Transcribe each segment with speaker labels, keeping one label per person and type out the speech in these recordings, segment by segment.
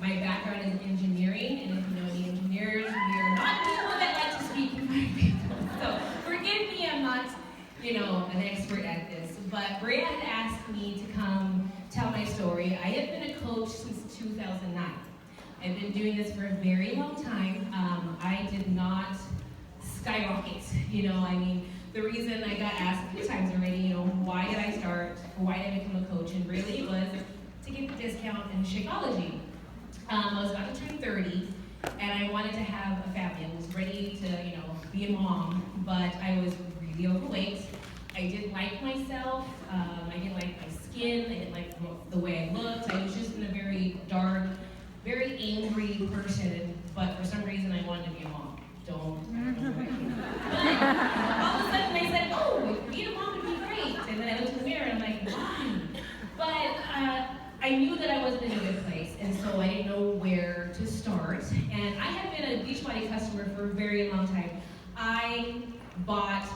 Speaker 1: my background is engineering, and if you know any engineers, we are not people that like to speak in front of people. So forgive me, I'm not, an expert at this. But Brea had asked me to come tell my story. I have been a coach since 2009. I've been doing this for a very long time. I did not skyrocket, the reason I got asked a few times already, why did I start, or why did I become a coach, and really it was to get the discount in Shakeology. I was about to turn 30, and I wanted to have a family. I was ready to, be a mom, but I was really overweight. I didn't like myself. I didn't like my skin. I didn't like the way I looked. I was just in a very dark, very angry person, but for some reason I wanted to be a mom. I don't know why. But all of a sudden I said, oh, being a mom would be great. And then I looked in the mirror and I'm like, why? But I knew that I wasn't in a good place, and so I didn't know where to start. And I have been a Beachbody customer for a very long time. I bought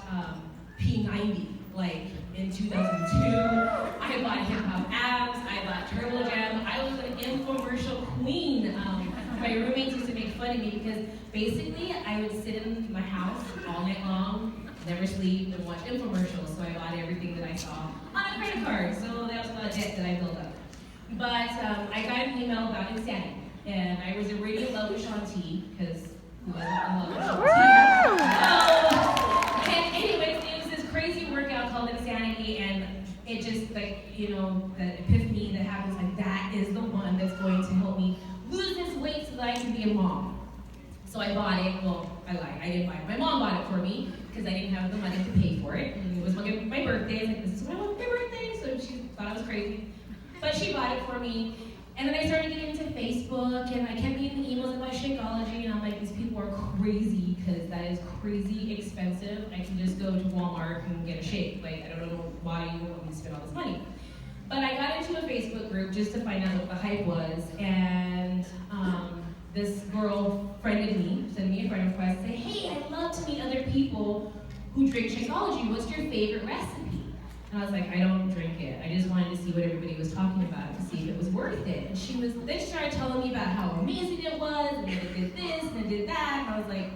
Speaker 1: P90 in 2002. I bought Hip Hop Abs. I bought Turbo Jam. I was an infomercial queen. My roommates used to make fun of me because basically I would sit in my house all night long, never sleep, and watch infomercials. So I bought everything that I saw on a credit card. So that was about a debt that I built up. But I got an email about Insanity, and I was already in love with Shaun T, because who wasn't in love with Shaun T? And anyways, it was this crazy workout called Insanity, and it just the epiphany that happens, that is the one that's going to help me lose this weight so that I can be a mom. So I bought it. Well, I lied. I didn't buy it. My mom bought it for me because I didn't have the money to pay for it. And it was my birthday. I was like, this is what I want for my birthday. So she thought I was crazy. But she bought it for me. And then I started getting into Facebook, and I kept getting emails about Shakeology, and I'm like, these people are crazy because that is crazy expensive. I can just go to Walmart and get a shake. I don't know why you want me to spend all this money. But I got into a Facebook group just to find out what the hype was, and this girl friended me, sent me a friend request, say, hey, I'd love to meet other people who drink Shakeology. What's your favorite recipe? And I was like, I don't drink it. I just wanted to see what everybody was talking about to see if it was worth it. And then she started telling me about how amazing it was, and it did this, and it did that. And I was like,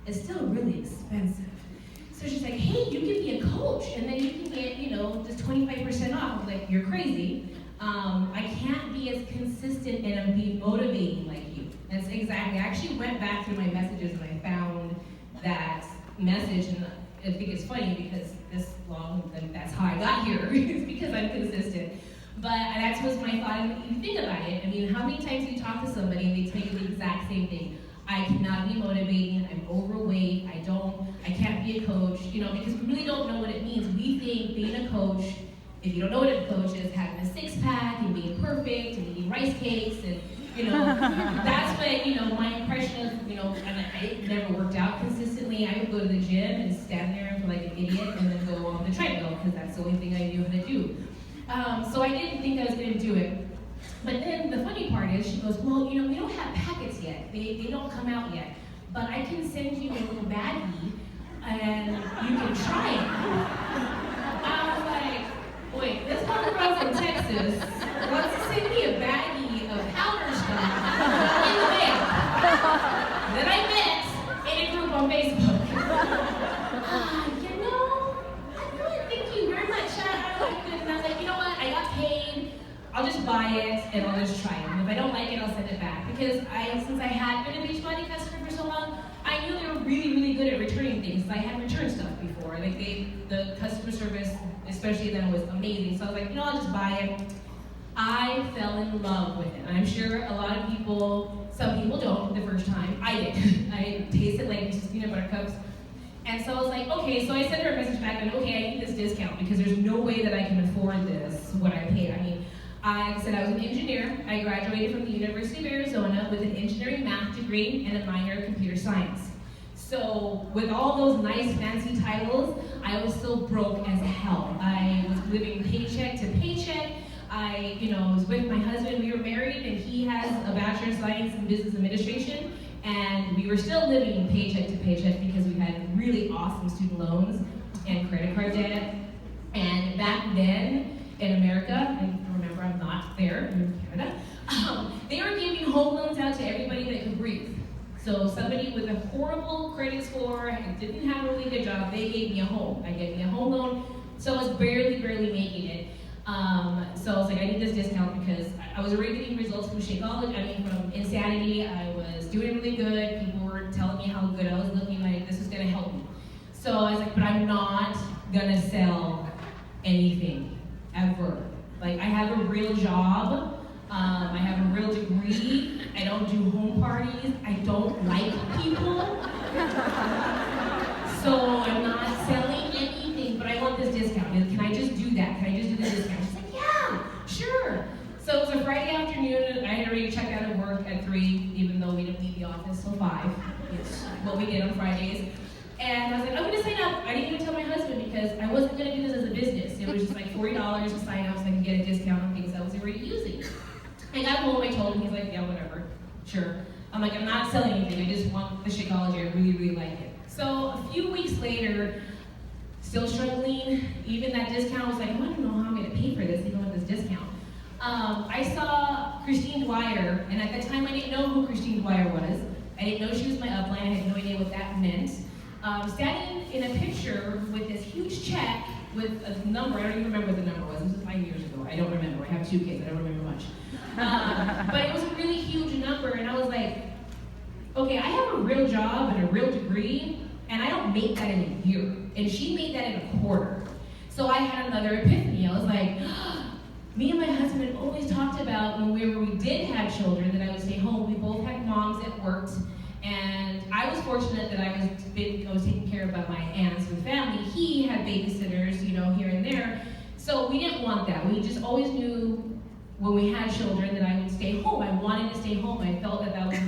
Speaker 1: it's still really expensive. So she's like, hey, you can be a coach, and then you can get, just 25% off. I was like, you're crazy. I can't be as consistent and be motivating like you. That's exactly, I actually went back through my messages and I found that message, and I think it's funny because that's how I got here, it's because I'm consistent. But that was my thought, and you think about it, how many times do you talk to somebody and they tell you the exact same thing? I cannot be motivating, I'm overweight, I can't be a coach, because we really don't know what it means. We think being a coach, if you don't know what a coach is, having a six-pack and being perfect and eating rice cakes and, that's what, my impression of, and it never worked out consistently. I would go to the gym and stand there and feel like an idiot and then go on the treadmill because that's the only thing I knew how to do. So I didn't think I was going to do it. But then the funny part is, she goes, well, we don't have packets yet. They don't come out yet. But I can send you a little baggie and you can try it. I was like, wait, this one girl from Texas wants to send me a baggie of powder stuff in the mail that I met in a group on Facebook. I really thank you very much. I like it. And I was like, you know what? I got paid. I'll just buy it and I'll just try it. And if I don't like it, I'll send it back. Because since I had been a Beachbody customer for so long, I knew they were really, really good at returning things. I had returned stuff before. The customer service, especially then, was amazing. So I was like, I'll just buy it. I fell in love with it. I'm sure a lot of people, some people don't the first time. I did. I tasted like Mrs. Peanut Butter Cups. And so I was like, okay, so I sent her a message back, and okay, I need this discount because there's no way that I can afford this, what I paid. I said I was an engineer. I graduated from the University of Arizona with an engineering math degree and a minor in computer science. So with all those nice fancy titles, I was still broke as hell. I was living paycheck to paycheck. I was with my husband. We were married, and he has a Bachelor of Science in Business Administration, and we were still living paycheck to paycheck because we had really awesome student loans and credit card debt. And back then in America, and remember I'm not there in Canada, they were giving giving home loans out to everybody that could breathe. So somebody with a horrible credit score and didn't have a really good job, they gave me a home. I gave me a home loan, so I was barely making it. So I was like, I need this discount because I was already getting results from Shakeology, from Insanity. I was doing really good. People were telling me how good I was looking, like this was gonna help me. So I was like, but I'm not gonna sell anything, ever. Like, I have a real job. I have a real degree. I don't do home parties. I don't like people. So I'm not selling anything, but I want this discount. Can I just do that? Can I just do the discount? She's like, yeah, sure. So it was a Friday afternoon. I had already checked out of work at 3, even though we didn't leave the office till 5. It's what we did on Fridays. And I was like, I'm gonna sign up. I didn't even tell my husband because I wasn't gonna do this as a business. It was just like $40 to sign up so I could get a discount on things I was already using. I got home, I told him, he's like, yeah, whatever, sure. I'm like, I'm not selling anything, I just want the Shakeology, I really like it. So a few weeks later, still struggling, even that discount was like, I don't know how I'm gonna pay for this, even with this discount. I saw Christine Dwyer, and at the time I didn't know who Christine Dwyer was. I didn't know she was my upline, I had no idea what that meant. Standing in a picture with this huge check with a number, I don't even remember what the number was, this was 5 years ago, I don't remember, I have 2 kids, I don't remember much. But it was a really huge number, and I was like, okay, I have a real job and a real degree, and I don't make that in a year. And she made that in a quarter. So I had another epiphany. I was like, me and my husband always talked about when we did have children that I would stay home. We both had moms that worked, and I was fortunate that I was taken care of by my aunts and family. He had babysitters, here and there. So we didn't want that. We just always knew when we had children that I would stay home. I wanted to stay home. I felt that was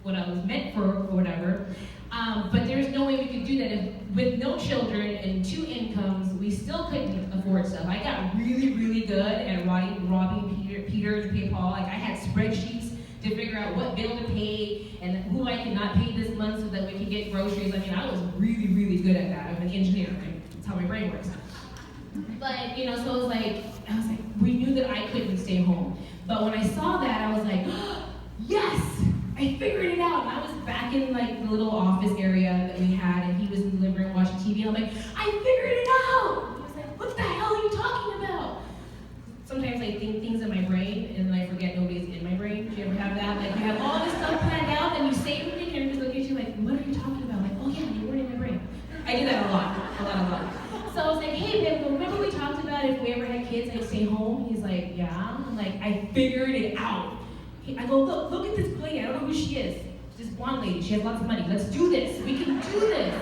Speaker 1: what I was meant for, or whatever. But there's no way we could do that. With no children and 2 incomes, we still couldn't afford stuff. I got really good at robbing Peter to pay Paul. Like, I had spreadsheets to figure out what bill to pay and who I could not pay this month so that we could get groceries. I was really good at that. I'm an engineer. That's how my brain works. But, so I was like, we knew that I couldn't stay home. But when I saw that, I was like, yes, I figured it out. And I was back in the little office area that we had, and he was in the living room watching TV. And I'm like, I figured it out. He was like, what the hell are you talking about? Sometimes I think things in my brain, and then I forget nobody's in my brain. Do you ever have that? Like, you have all this stuff planned out, and you say everything, and everybody's looking at you like, what are you talking about? Like, oh yeah, you weren't in my brain. I do that a lot. So I was like, hey, babe, remember we talked about if we ever had kids, I'd stay home? He's like, yeah. I'm like, I figured it out. I go, look at this lady. I don't know who she is. This blonde lady. She has lots of money. Let's do this. We can do this.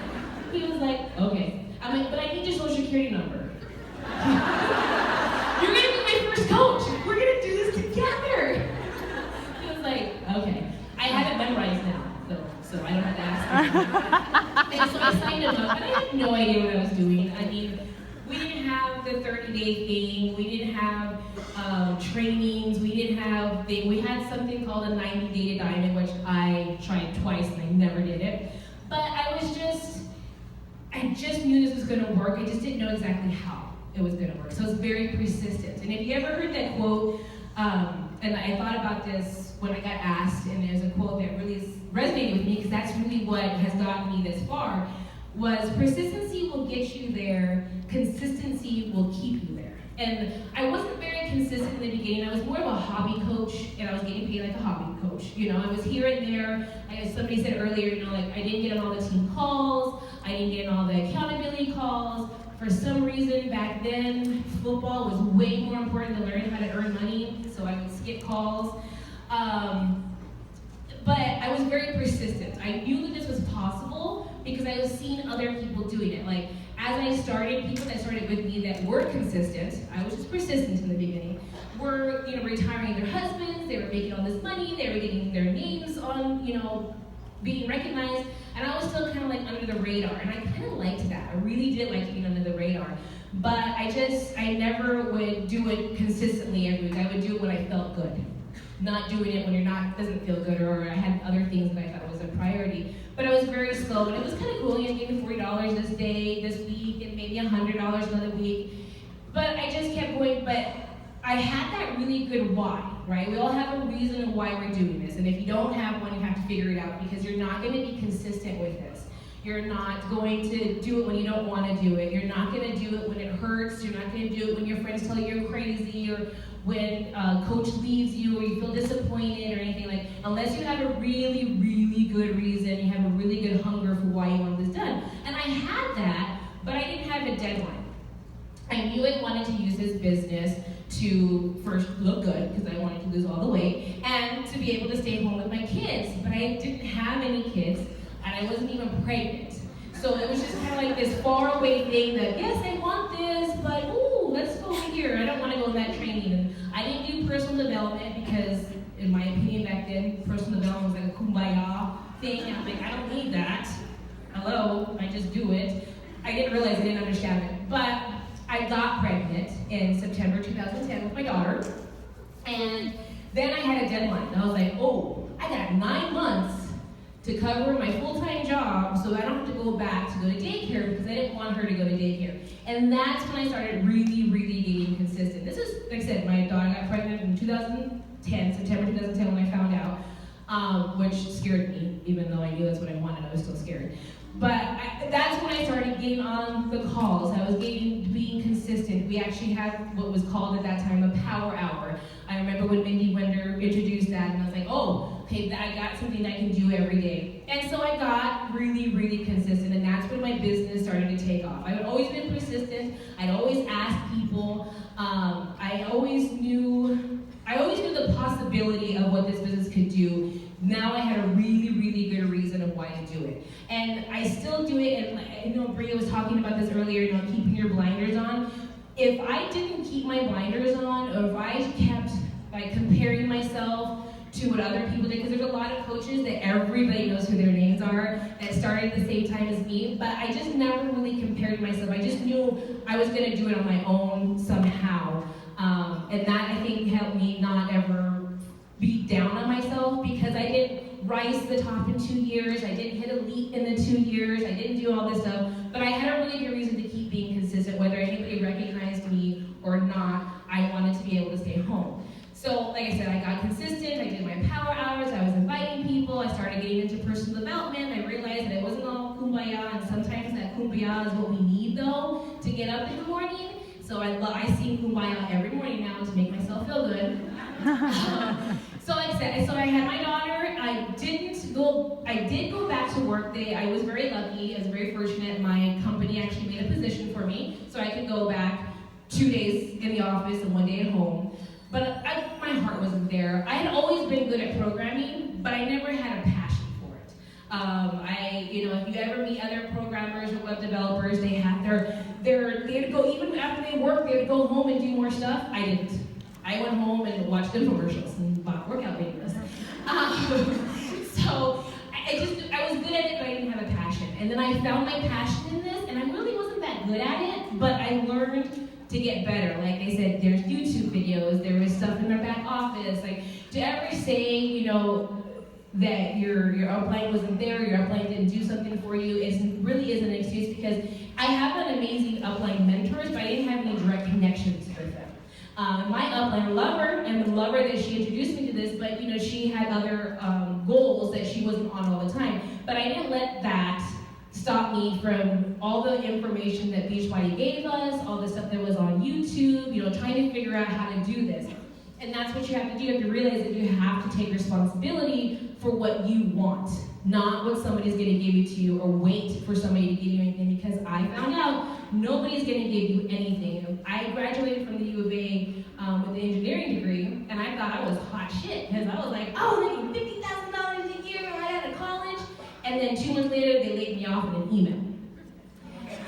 Speaker 1: He was like, okay. I'm like, but I need your social security number. You're going to be my first coach. We're going to do this together. He was like, okay. I have it memorized now, so I don't have to ask him. And so I signed him up, but I had no idea what I was doing. We didn't have the 30-day thing. We didn't have trainings. We had something called a 90-day to diamond, which I tried twice and I never did it. But I just knew this was going to work. I just didn't know exactly how it was going to work. So I was very persistent. And if you ever heard that quote, and I thought about this when I got asked, and there's a quote that really resonated with me because that's really what has gotten me this far, was persistency will get you there, consistency will keep you there. And I wasn't very consistent in the beginning. I was more of a hobby coach, and I was getting paid like a hobby coach. I was here and there. As somebody said earlier, I didn't get on all the team calls. I didn't get on all the accountability calls. For some reason, back then, football was way more important than learning how to earn money, so I would skip calls. But I was very persistent. I knew that this was possible because I was seeing other people doing it. Like, as I started, people that started with me that were consistent, I was just persistent in the beginning, were retiring their husbands, they were making all this money, they were getting their names on, being recognized, and I was still kind of like under the radar, and I kind of liked that. I really did like being under the radar, but I never would do it consistently every week. I would do it when I felt good, not doing it when doesn't feel good, or I had other things that I thought was a priority. But I was very slow, and it was kind of cool. You gave me $40 this day, this week, and maybe $100 another week. But I just kept going. But I had that really good why. right? We all have a reason of why we're doing this. And if you don't have one, you have to figure it out because you're not going to be consistent with this. You're not going to do it when you don't want to do it. You're not going to do it when it hurts. You're not going to do it when your friends tell you you're crazy or when coach leaves you or you feel disappointed or anything like. Unless you have a really, really good reason, you have a really good hunger for why you want this done. And I had that, but I didn't have a deadline. I knew I wanted to use this business to first look good, because I wanted to lose all the weight, and to be able to stay home with my kids. But I didn't have any kids, and I wasn't even pregnant. So it was just kind of like this far away thing that, yes, I want this, but ooh, let's go over here. I don't want to go in that training. And I didn't do personal development because, in my opinion back then, personal development was like a kumbaya thing. And I'm like, I don't need that. Hello, I just do it. I didn't realize I didn't understand it. But I got pregnant in September 2010 with my daughter. And then I had a deadline. And I was like, oh, I got 9 months to cover my full-time job so I don't have to go back to go to daycare because I didn't want her to go to daycare. And that's when I started really, really getting consistent. This is, like I said, my daughter got pregnant in 2010, September 2010 when I found out, which scared me, even though I knew that's what I wanted, I was still scared. But that's when I started getting on the calls. I was being consistent. We actually had what was called at that time a power hour. I remember when Mindy Wender introduced that, and I was like, oh, okay, I got something I can do every day. And so I got really, really consistent, and that's when my business started to take off. I've always been persistent. I'd always ask people. I always knew the possibility of what this business could do. Now I had a really, really good reason of why to do it. And I still do it, and Bria was talking about this earlier, keeping your blinders on. If I didn't keep my blinders on, or if I kept comparing myself to what other people did, because there's a lot of coaches that everybody knows who their names are that started at the same time as me, but I just never really compared myself. I just knew I was going to do it on my own somehow. And that, I think, helped me not ever be down on myself, because I didn't rise to the top in 2 years, I didn't hit elite in the 2 years, I didn't do all this stuff, but I had a really good reason to keep being consistent, whether anybody recognized me or not. I wanted to be able to stay home. So, like I said, I got consistent, I did my power hours, I was inviting people, I started getting into personal development, I realized that it wasn't all kumbaya, and sometimes that kumbaya is what we need, though, to get up in the morning. So I sing kumbaya every morning now to make myself feel good. So like I said, I had my daughter. I did go back to work. I was very lucky. I was very fortunate. My company actually made a position for me, so I could go back 2 days in the office and 1 day at home. But my heart wasn't there. I had always been good at programming, but I never had a passion for it. If you ever meet other programmers or web developers, they had to go, even after they work, they would go home and do more stuff. I didn't. I went home and watched the commercials and bought workout videos. So I was good at it, but I didn't have a passion. And then I found my passion in this, and I really wasn't that good at it, but I learned to get better. Like I said, there's YouTube videos, there was stuff in our back office. Like, to ever say, that your upline wasn't there, your upline didn't do something for you, really isn't an excuse, because I have an amazing upline mentors, but I didn't have any direct connections with them. My upline, I love her that she introduced me to this, but she had other goals that she wasn't on all the time. But I didn't let that stop me from all the information that Beachbody gave us, all the stuff that was on YouTube, trying to figure out how to do this. And that's what you have to do. You have to realize that you have to take responsibility for what you want, not what somebody's going to give it to you or wait for somebody to give you anything, because I found out nobody's going to give you anything. I graduated from the U of A with an engineering degree, and I thought I was hot shit, because I was like, oh, making $50,000 a year right out of college, and then 2 months later, they laid me off in an email.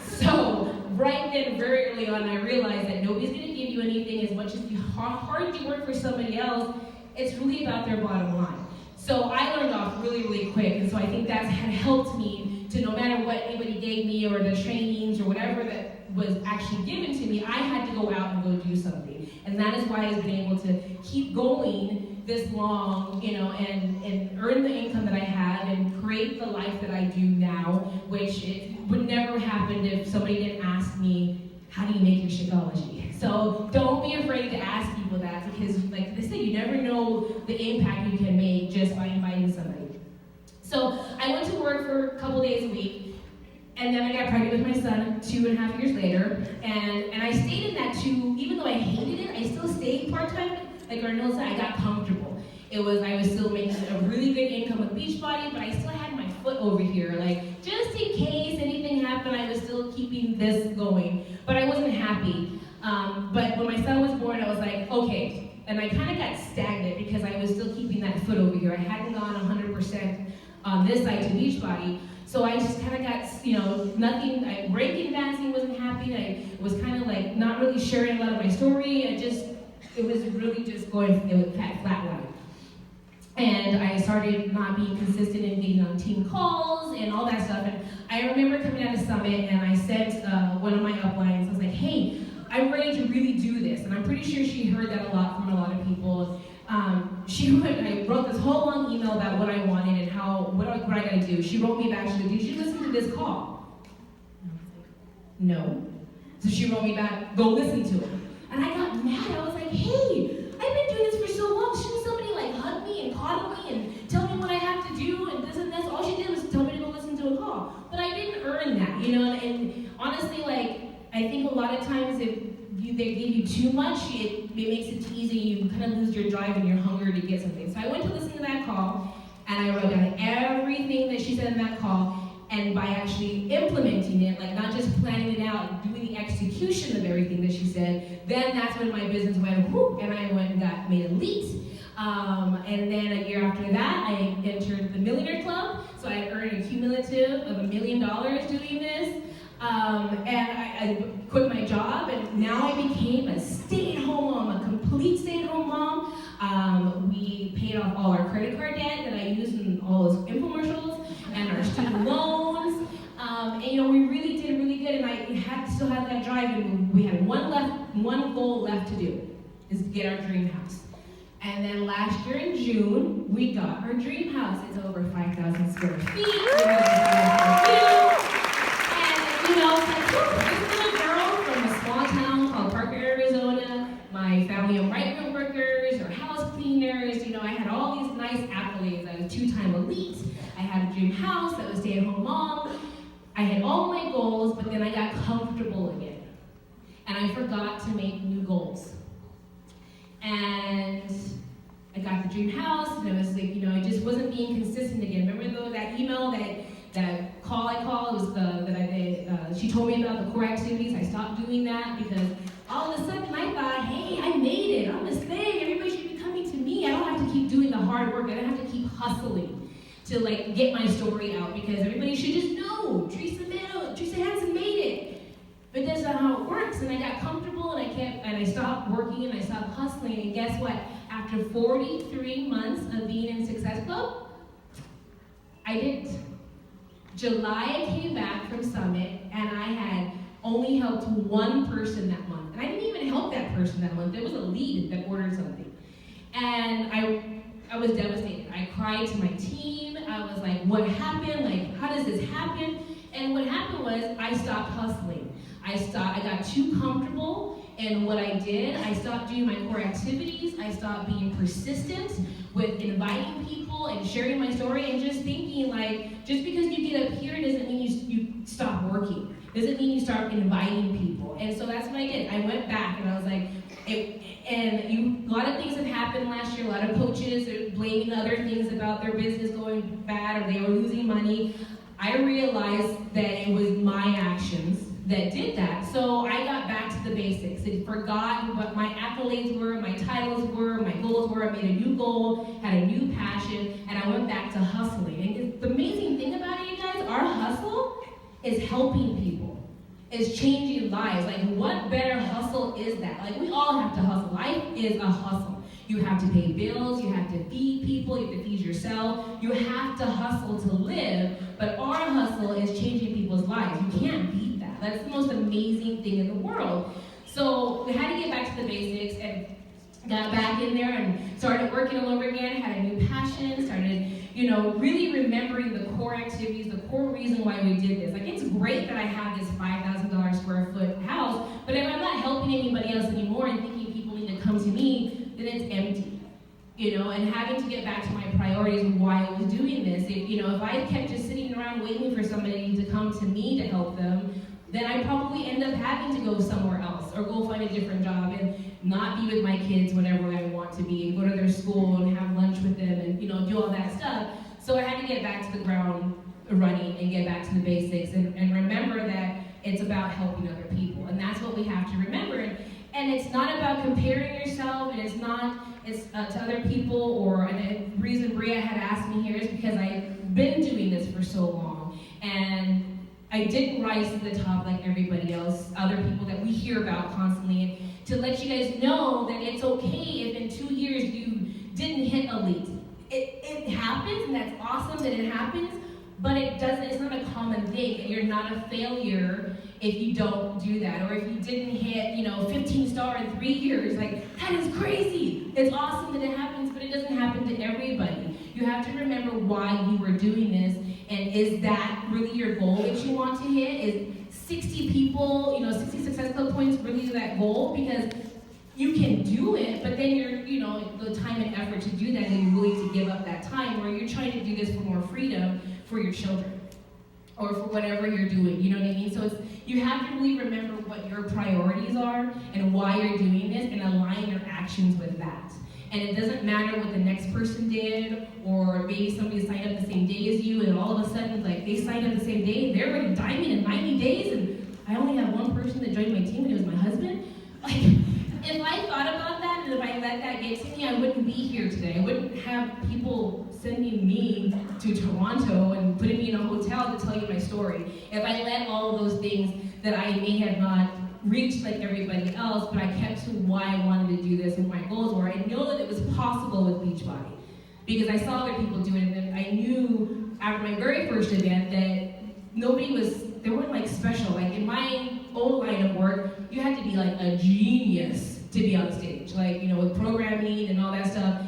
Speaker 1: So, right then, very early on, I realized that nobody's going to give you anything as much as how hard you work for somebody else. It's really about their bottom line. So I learned off really, really quick, and so I think that's had helped me to, no matter what anybody gave me or the trainings or whatever that was actually given to me, I had to go out and go do something. And that is why I've been able to keep going this long, and earn the income that I have and create the life that I do now, which it would never happen if somebody didn't ask me how do you make your Shakeology? So don't be afraid to ask people that, because like they said, you never know the impact you can make just by inviting somebody. So I went to work for a couple days a week, and then I got pregnant with my son 2.5 years later, and I stayed in that too, even though I hated it, I still stayed part-time. Like Arnold said, I got comfortable. I was still making a really good income with Beachbody, but I still had my foot over here. Like, just in case anything happened, I was still keeping this going. But I wasn't happy. But when my son was born, I was like, okay. And I kind of got stagnant because I was still keeping that foot over here. I hadn't gone 100% on this side to Beachbody. So I just kind of got, nothing, breaking dancing wasn't happy. I was kind of like not really sharing a lot of my story. It was really just going, it was flatline. And I started not being consistent in getting on team calls and all that stuff. And I remember coming out of Summit and I sent one of my uplines, I was like, hey, I'm ready to really do this. And I'm pretty sure she heard that a lot from a lot of people. I wrote this whole long email about what I wanted and what I gotta do. She wrote me back, she said, did you listen to this call? And I was like, no. So she wrote me back, go listen to it. And I got mad, I was like, hey, I've been doing this for so long, shouldn't somebody like hug me and coddle me and tell me what I have to do and this and this? All she did was tell me to go listen to a call. But I didn't earn that, and honestly, like, I think a lot of times if they give you too much, it makes it too easy, you kind of lose your drive and your hunger to get something. So I went to listen to that call, and I wrote down everything that she said in that call, and by actually implementing it, like not just planning it out, doing the execution of everything that she said, then that's when my business went whoop, and I went and made elite. And then a year after that, I entered the Millionaire Club, so I had earned a cumulative of $1 million doing this. And I quit my job, and now I became a stay-at-home mom, a complete stay-at-home mom. We paid off all our credit card debt that I used in all those infomercials, and our student loans. And we really did really good, and I still had that drive, and we had one goal left to do, is to get our dream house. And then last year in June, we got our dream house. It's over 5,000 square feet. This little girl from a small town called Parker, Arizona. My family of migrant workers or house cleaners. I had all these nice accolades. I was 2-time elite. I had a dream house. I was a stay-at-home mom. I had all my goals, but then I got comfortable again. And I forgot to make new goals. And I got the dream house, and I was like, I just wasn't being consistent again. Remember that email, that call I called, was she told me about the core activities. I stopped doing that because all of a sudden I thought, hey, I made it. I'm this thing. Everybody should be coming to me. I don't have to keep doing the hard work. I don't have to keep hustling to get my story out, because everybody should just know Teresa Hansen made it. But that's not how it works. And I got comfortable, and I stopped working, and I stopped hustling. And guess what? After 43 months of being in Success Club, I didn't. July, I came back from Summit, and I had only helped one person that month. And I didn't even help that person that month. There was a lead that ordered something. And I was devastated. I cried to my team. I was like, what happened? Like, how does this happen? And what happened was I stopped hustling. I got too comfortable in what I did. I stopped doing my core activities. I stopped being persistent with inviting people and sharing my story, and just thinking just because you get up here doesn't mean you stop working. Doesn't mean you start inviting people. And so that's what I did. I went back, and I was like, a lot of things have happened last year. A lot of coaches are blaming other things about their business going bad, or they were losing money. I realized that it was my actions that did that. So I got back to the basics. I forgot what my accolades were, my titles were, my goals were. I made a new goal, had a new passion, and I went back to hustling. And the amazing thing about it, you guys, our hustle is helping people. It's changing lives. What better hustle is that? We all have to hustle. Life is a hustle. You have to pay bills, you have to feed people, you have to feed yourself. You have to hustle to live, but our hustle is changing people's lives. You can't beat that. That's the most amazing thing in the world. So we had to get back to the basics, and got back in there and started working all over again, had a new passion, started, really remembering the core activities, the core reason why we did this. Like, it's great that I have this $5,000 square foot house, but if I'm not helping anybody else anymore and thinking people need to come to me, then it's empty. And having to get back to my priorities and why I was doing this. If I kept just sitting around waiting for somebody to come to me to help them, then I probably end up having to go somewhere else or go find a different job and not be with my kids whenever I want to be, and go to their school and have lunch with them and do all that stuff. So I had to get back to the ground running and get back to the basics and remember that it's about helping other people. And that's what we have to remember. And it's not about comparing yourself, and it's to other people, and the reason Bria had asked me here is because I've been doing this for so long, and I didn't rise to the top like everybody else, other people that we hear about constantly, and to let you guys know that it's okay if in 2 years you didn't hit elite. It happens, and that's awesome that it happens, but it's not a common thing, and you're not a failure if you don't do that, or if you didn't hit, 15-star in 3 years. Like, that is crazy. It's awesome that it happens, but it doesn't happen to everybody. You have to remember why you were doing this, and is that really your goal that you want to hit? Is 60 people, 60 Success Club points really that goal? Because you can do it, but then you're, the time and effort to do that, and you're willing to give up that time, or you're trying to do this for more freedom for your children, or for whatever you're doing, you know what I mean? So you have to really remember what your priorities are and why you're doing this, and align your actions with that. And it doesn't matter what the next person did, or maybe somebody signed up the same day as you, and all of a sudden, like, they signed up the same day, they're already diamond in 90 days, and I only have one person that joined my team, and it was my husband. Like, if I thought about that, and if I let that get to me, I wouldn't be here today. I wouldn't have people sending me to Toronto and putting me in a hotel to tell you my story. If I let all of those things that I may have not reached like everybody else, but I kept to why I wanted to do this and what my goals were. I know that it was possible with Beachbody because I saw other people do it, and then I knew after my very first event that they weren't like special. Like in my old line of work, you had to be like a genius to be on stage, like, with programming and all that stuff.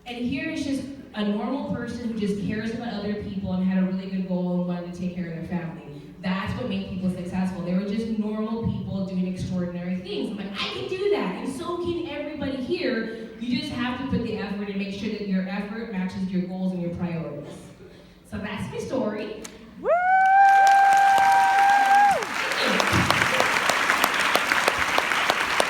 Speaker 1: And here it's just a normal person who just cares about other people and had a really good goal and wanted to take care of their family. That's what made people successful. They were just normal people doing extraordinary things. I'm like, I can do that, and so can everybody here. You just have to put the effort and make sure that your effort matches your goals and your priorities. So that's my story. Woo!